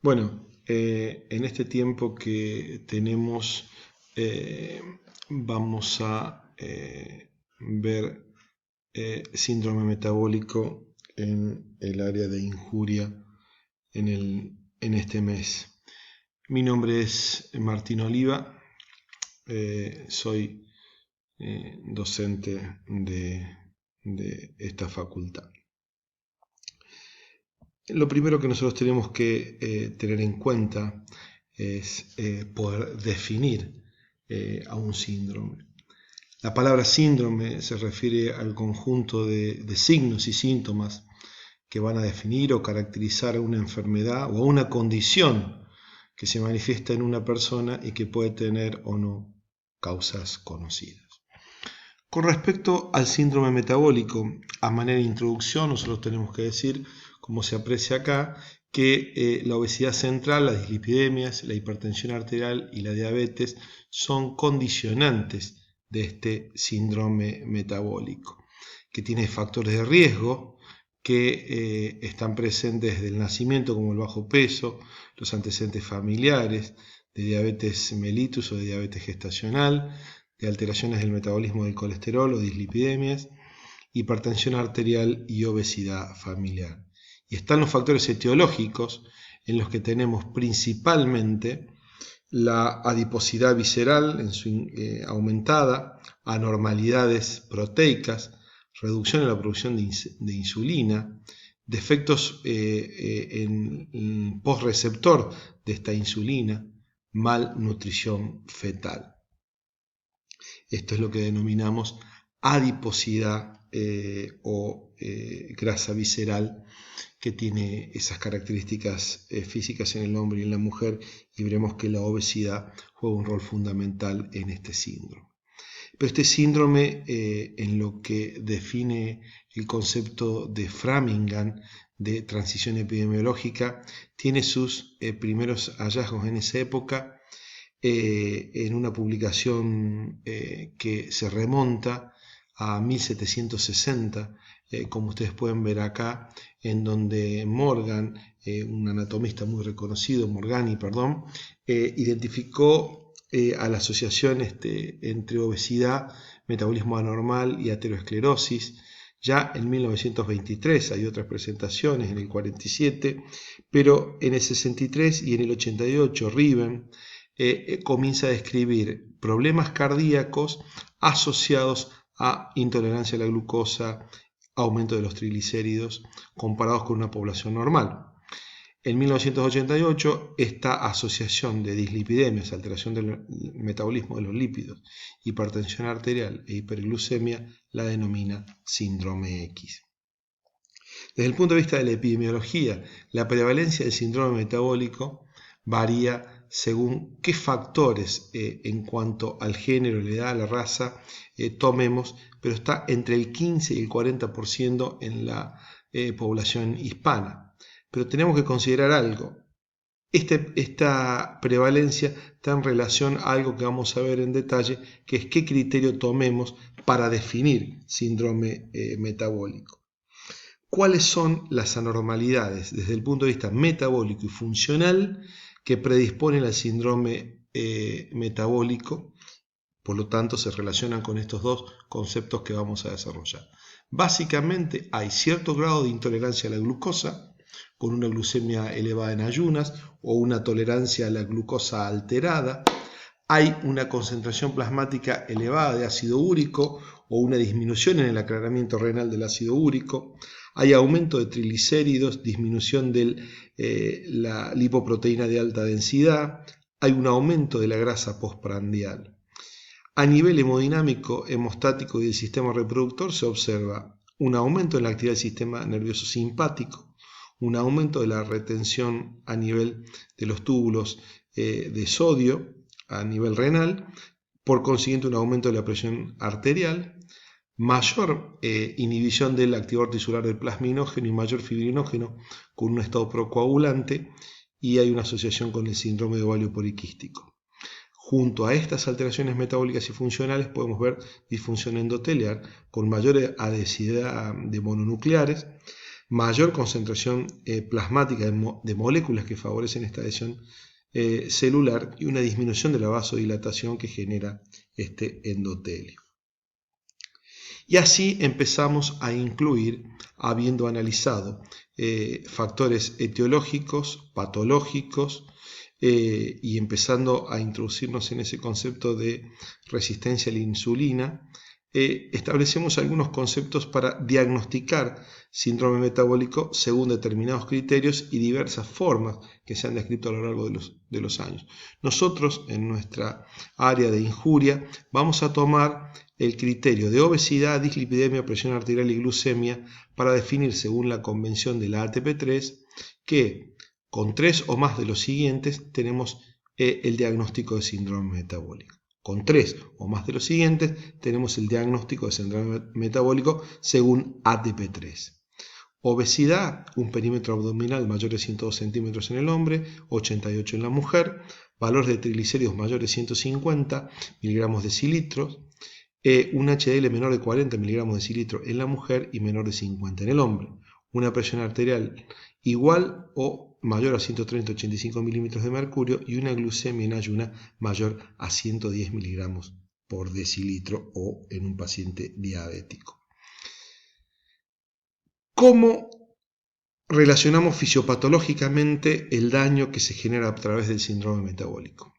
En este tiempo que tenemos vamos a ver síndrome metabólico en el área de injuria en este mes. Mi nombre es Martín Oliva, soy docente de esta facultad. Lo primero que nosotros tenemos que tener en cuenta es poder definir a un síndrome. La palabra síndrome se refiere al conjunto de signos y síntomas que van a definir o caracterizar a una enfermedad o a una condición que se manifiesta en una persona y que puede tener o no causas conocidas. Con respecto al síndrome metabólico, a manera de introducción, nosotros tenemos que decir, como se aprecia acá, que la obesidad central, las dislipidemias, la hipertensión arterial y la diabetes son condicionantes de este síndrome metabólico, que tiene factores de riesgo que están presentes desde el nacimiento, como el bajo peso, los antecedentes familiares de diabetes mellitus o de diabetes gestacional, de alteraciones del metabolismo del colesterol o dislipidemias, hipertensión arterial y obesidad familiar. Y están los factores etiológicos en los que tenemos principalmente la adiposidad visceral en su aumentada, anormalidades proteicas, reducción en la producción de insulina, defectos en postreceptor de esta insulina, malnutrición fetal. Esto es lo que denominamos adiposidad o grasa visceral, que tiene esas características físicas en el hombre y en la mujer, y veremos que la obesidad juega un rol fundamental en este síndrome. Pero este síndrome, en lo que define el concepto de Framingham de transición epidemiológica, tiene sus primeros hallazgos en esa época, en una publicación que se remonta a 1760, como ustedes pueden ver acá, en donde Morgan, un anatomista muy reconocido, identificó a la asociación entre obesidad, metabolismo anormal y aterosclerosis. Ya en 1923 hay otras presentaciones, en el 47, pero en el 63 y en el 88 Riven comienza a describir problemas cardíacos asociados a intolerancia a la glucosa, aumento de los triglicéridos comparados con una población normal. En 1988, esta asociación de dislipidemias, alteración del metabolismo de los lípidos, hipertensión arterial e hiperglucemia, la denomina síndrome X. Desde el punto de vista de la epidemiología, la prevalencia del síndrome metabólico varía según qué factores en cuanto al género, la edad, la raza tomemos, pero está entre el 15 y el 40% en la población hispana. Pero tenemos que considerar algo. Esta prevalencia está en relación a algo que vamos a ver en detalle, que es qué criterio tomemos para definir síndrome metabólico. ¿Cuáles son las anormalidades desde el punto de vista metabólico y funcional que predisponen al síndrome metabólico? Por lo tanto, se relacionan con estos dos conceptos que vamos a desarrollar. Básicamente, hay cierto grado de intolerancia a la glucosa, con una glucemia elevada en ayunas o una tolerancia a la glucosa alterada. Hay una concentración plasmática elevada de ácido úrico o una disminución en el aclaramiento renal del ácido úrico. Hay aumento de triglicéridos, disminución de la lipoproteína de alta densidad. Hay un aumento de la grasa postprandial. A nivel hemodinámico, hemostático y del sistema reproductor se observa un aumento en la actividad del sistema nervioso simpático, un aumento de la retención a nivel de los túbulos de sodio a nivel renal, por consiguiente un aumento de la presión arterial, mayor inhibición del activador tisular del plasminógeno y mayor fibrinógeno con un estado procoagulante, y hay una asociación con el síndrome de ovario poliquístico. Junto a estas alteraciones metabólicas y funcionales podemos ver disfunción endotelial con mayor adhesividad de mononucleares, mayor concentración plasmática de moléculas que favorecen esta adhesión celular y una disminución de la vasodilatación que genera este endotelio. Y así empezamos a incluir, habiendo analizado factores etiológicos, patológicos, y empezando a introducirnos en ese concepto de resistencia a la insulina, establecemos algunos conceptos para diagnosticar síndrome metabólico según determinados criterios y diversas formas que se han descrito a lo largo de los años. Nosotros, en nuestra área de injuria, vamos a tomar el criterio de obesidad, dislipidemia, presión arterial y glucemia para definir, según la convención de la ATP3, que con 3 o más de los siguientes tenemos el diagnóstico de síndrome metabólico. Con 3 o más de los siguientes tenemos el diagnóstico de síndrome metabólico según ATP3. Obesidad, un perímetro abdominal mayor de 102 centímetros en el hombre, 88 en la mujer, valor de triglicéridos mayor de 150 miligramos decilitros, un HDL menor de 40 miligramos decilitro en la mujer y menor de 50 en el hombre, una presión arterial igual o mayor a 130-85 milímetros de mercurio y una glucemia en ayuna mayor a 110 miligramos por decilitro o en un paciente diabético. ¿Cómo relacionamos fisiopatológicamente el daño que se genera a través del síndrome metabólico?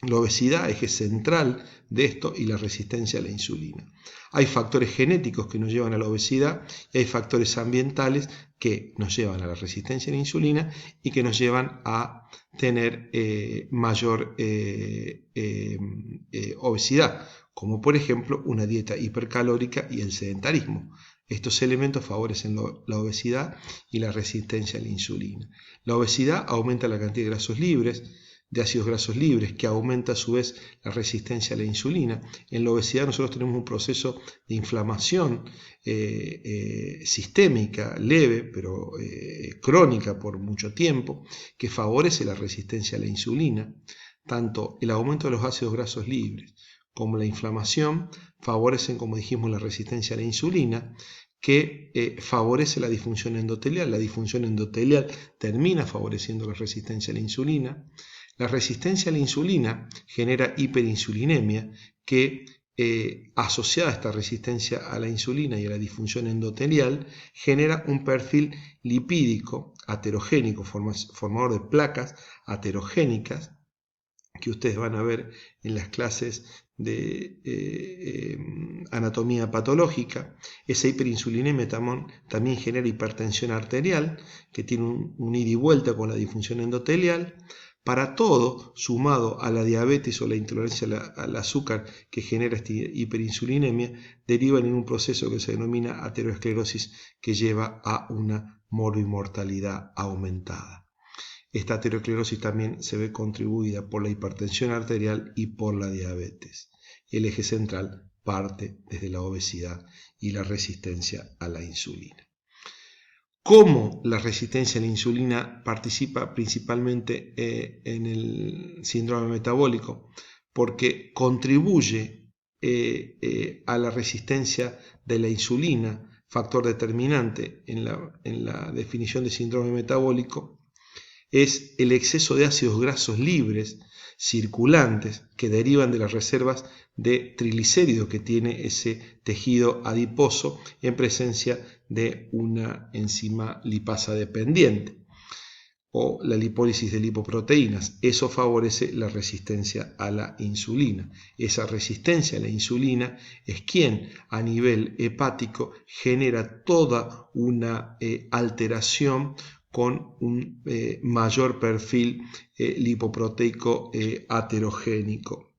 La obesidad, eje central de esto, y la resistencia a la insulina. Hay factores genéticos que nos llevan a la obesidad y hay factores ambientales que nos llevan a la resistencia a la insulina y que nos llevan a tener mayor obesidad, como por ejemplo una dieta hipercalórica y el sedentarismo. Estos elementos favorecen la obesidad y la resistencia a la insulina. La obesidad aumenta la cantidad de grasos libres, de ácidos grasos libres, que aumenta a su vez la resistencia a la insulina. En la obesidad nosotros tenemos un proceso de inflamación sistémica, leve, pero crónica por mucho tiempo, que favorece la resistencia a la insulina. Tanto el aumento de los ácidos grasos libres como la inflamación favorecen, como dijimos, la resistencia a la insulina, que favorece la disfunción endotelial. La disfunción endotelial termina favoreciendo la resistencia a la insulina. La resistencia a la insulina genera hiperinsulinemia que, asociada a esta resistencia a la insulina y a la disfunción endotelial, genera un perfil lipídico aterogénico, formador de placas aterogénicas, que ustedes van a ver en las clases de anatomía patológica. Esa hiperinsulinemia también genera hipertensión arterial, que tiene un ida y vuelta con la disfunción endotelial. Para todo, sumado a la diabetes o la intolerancia al azúcar que genera esta hiperinsulinemia, derivan en un proceso que se denomina aterosclerosis, que lleva a una morbimortalidad aumentada. Esta aterosclerosis también se ve contribuida por la hipertensión arterial y por la diabetes. El eje central parte desde la obesidad y la resistencia a la insulina. ¿Cómo la resistencia a la insulina participa principalmente en el síndrome metabólico? Porque contribuye a la resistencia de la insulina, factor determinante en la definición de síndrome metabólico, es el exceso de ácidos grasos libres circulantes que derivan de las reservas de triglicéridos que tiene ese tejido adiposo en presencia de una enzima lipasa dependiente o la lipólisis de lipoproteínas. Eso favorece la resistencia a la insulina. Esa resistencia a la insulina es quien a nivel hepático genera toda una alteración con un mayor perfil lipoproteico aterogénico.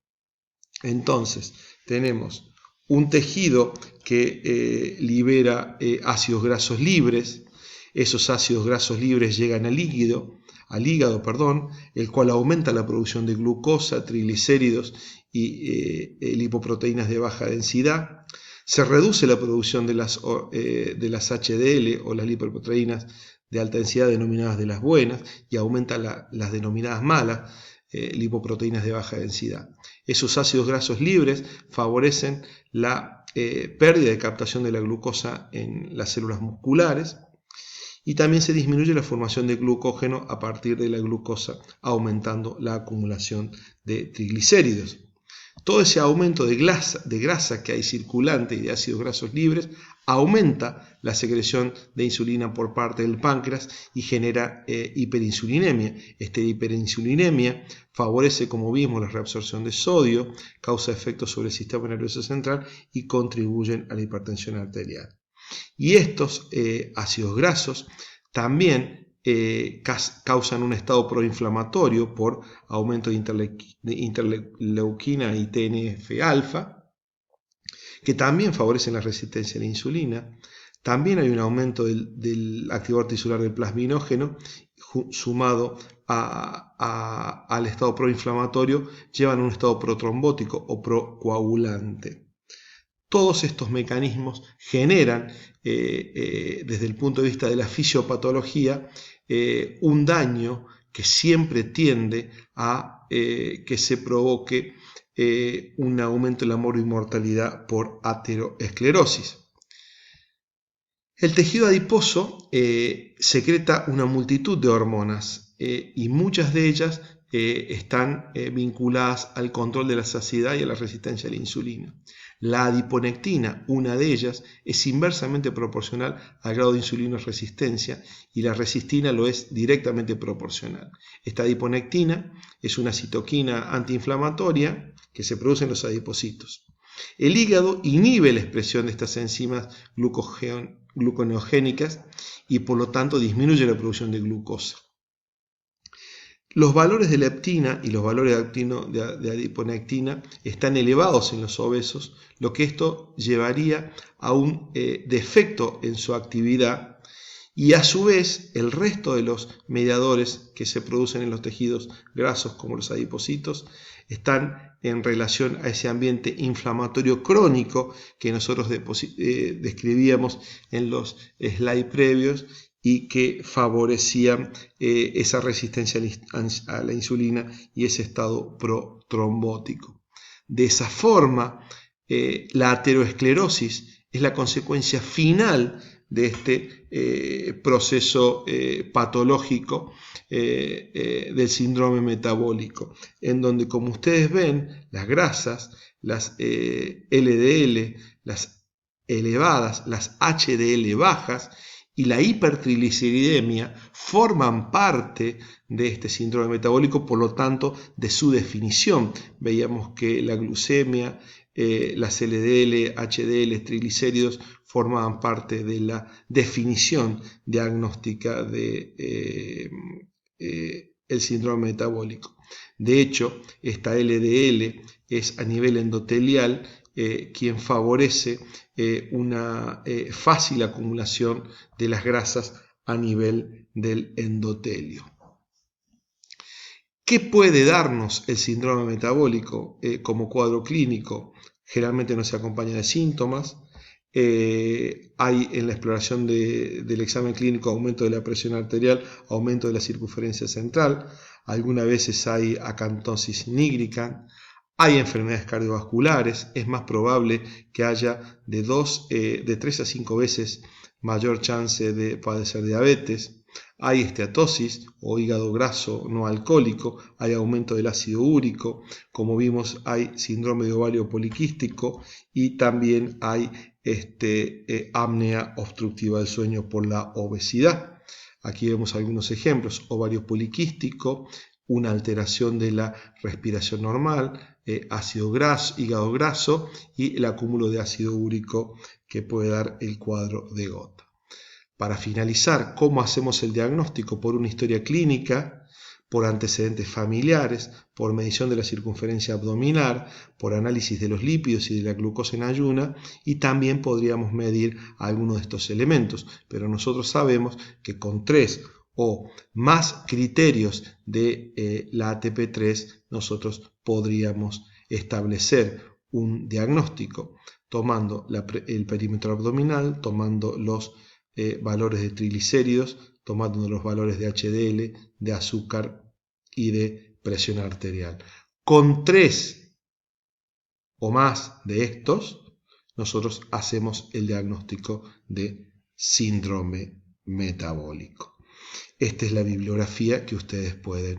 Entonces, tenemos un tejido que libera ácidos grasos libres. Esos ácidos grasos libres llegan al hígado, el cual aumenta la producción de glucosa, triglicéridos y lipoproteínas de baja densidad. Se reduce la producción de las HDL o las lipoproteínas de alta densidad denominadas de las buenas y aumenta las denominadas malas, lipoproteínas de baja densidad. Esos ácidos grasos libres favorecen la pérdida de captación de la glucosa en las células musculares Y también se disminuye la formación de glucógeno a partir de la glucosa, aumentando la acumulación de triglicéridos. Todo ese aumento de grasa que hay circulante y de ácidos grasos libres aumenta la secreción de insulina por parte del páncreas y genera hiperinsulinemia. Esta hiperinsulinemia favorece, como vimos, la reabsorción de sodio, causa efectos sobre el sistema nervioso central y contribuyen a la hipertensión arterial. Y estos ácidos grasos también causan un estado proinflamatorio por aumento de interleuquina y TNF-alfa, que también favorecen la resistencia a la insulina. También hay un aumento del activador tisular del plasminógeno, sumado al estado proinflamatorio, llevan a un estado protrombótico o procoagulante. Todos estos mecanismos generan, desde el punto de vista de la fisiopatología, un daño que siempre tiende a que se provoque un aumento en la mortalidad por ateroesclerosis. El tejido adiposo secreta una multitud de hormonas y muchas de ellas están vinculadas al control de la saciedad y a la resistencia a la insulina. La adiponectina, una de ellas, es inversamente proporcional al grado de insulinoresistencia y la resistina lo es directamente proporcional. Esta adiponectina es una citoquina antiinflamatoria que se produce en los adipocitos. El hígado inhibe la expresión de estas enzimas gluconeogénicas y por lo tanto disminuye la producción de glucosa. Los valores de leptina y los valores de adiponectina están elevados en los obesos, lo que esto llevaría a un defecto en su actividad y a su vez el resto de los mediadores que se producen en los tejidos grasos como los adipocitos están en relación a ese ambiente inflamatorio crónico que nosotros describíamos en los slides previos y que favorecían esa resistencia a la insulina y ese estado protrombótico. De esa forma, la ateroesclerosis es la consecuencia final de este proceso patológico del síndrome metabólico, en donde, como ustedes ven, las grasas, las LDL, las elevadas, las HDL bajas y la hipertrigliceridemia forman parte de este síndrome metabólico, por lo tanto, de su definición. Veíamos que la glucemia, las LDL, HDL, triglicéridos formaban parte de la definición diagnóstica de el síndrome metabólico. De hecho, esta LDL es a nivel endotelial quien favorece una fácil acumulación de las grasas a nivel del endotelio. ¿Qué puede darnos el síndrome metabólico como cuadro clínico? Generalmente no se acompaña de síntomas. Hay en la exploración del examen clínico aumento de la presión arterial, aumento de la circunferencia central. Algunas veces hay acantosis nigricans. Hay enfermedades cardiovasculares, es más probable que haya de 3 a 5 veces mayor chance de padecer diabetes. Hay esteatosis o hígado graso no alcohólico, hay aumento del ácido úrico, como vimos hay síndrome de ovario poliquístico y también hay apnea obstructiva del sueño por la obesidad. Aquí vemos algunos ejemplos: ovario poliquístico, una alteración de la respiración normal, ácido graso, hígado graso y el acúmulo de ácido úrico que puede dar el cuadro de gota. Para finalizar, ¿cómo hacemos el diagnóstico? Por una historia clínica, por antecedentes familiares, por medición de la circunferencia abdominal, por análisis de los lípidos y de la glucosa en ayuna, y también podríamos medir algunos de estos elementos, pero nosotros sabemos que con 3 o más criterios de la ATP3 nosotros podríamos establecer un diagnóstico tomando el perímetro abdominal, tomando los valores de triglicéridos, tomando los valores de HDL, de azúcar y de presión arterial. Con 3 o más de estos, nosotros hacemos el diagnóstico de síndrome metabólico. Esta es la bibliografía que ustedes pueden